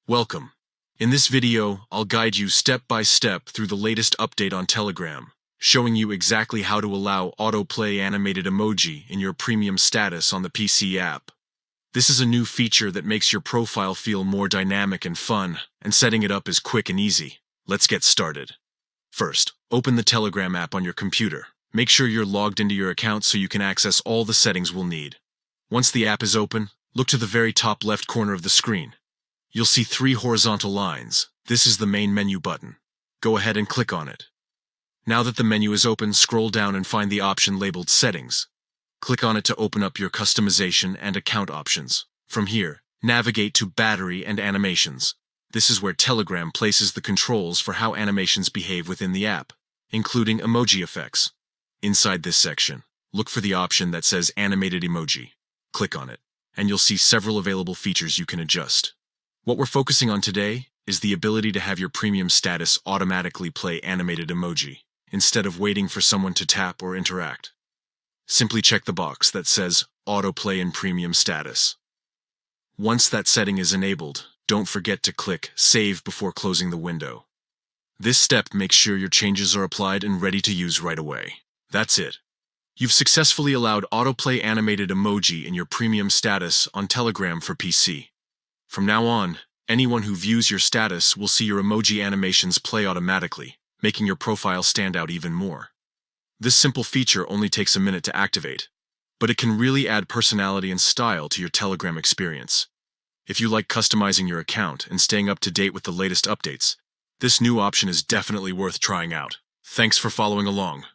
Welcome. In this video, I'll guide you step by step through the latest update on Telegram, showing you exactly how to allow autoplay animated emoji in your premium status on the PC app. This is a new feature that makes your profile feel more dynamic and fun, and setting it up is quick and easy. Let's get started. First, open the Telegram app on your computer. Make sure you're logged into your account so you can access all the settings we'll need. Once the app is open, look to the very top left corner of the screen. You'll see 3 horizontal lines. This is the main menu button. Go ahead and click on it. Now that the menu is open, scroll down and find the option labeled Settings. Click on it to open up your customization and account options. From here, navigate to Battery and Animations. This is where Telegram places the controls for how animations behave within the app, including emoji effects. Inside this section, look for the option that says Animated Emoji. Click on it, and you'll see several available features you can adjust. What we're focusing on today is the ability to have your premium status automatically play animated emoji, instead of waiting for someone to tap or interact. Simply check the box that says Autoplay in Premium Status. Once that setting is enabled, don't forget to click Save before closing the window. This step makes sure your changes are applied and ready to use right away. That's it. You've successfully allowed autoplay animated emoji in your premium status on Telegram for PC. From now on, anyone who views your status will see your emoji animations play automatically, making your profile stand out even more. This simple feature only takes a minute to activate, but it can really add personality and style to your Telegram experience. If you like customizing your account and staying up to date with the latest updates, this new option is definitely worth trying out. Thanks for following along.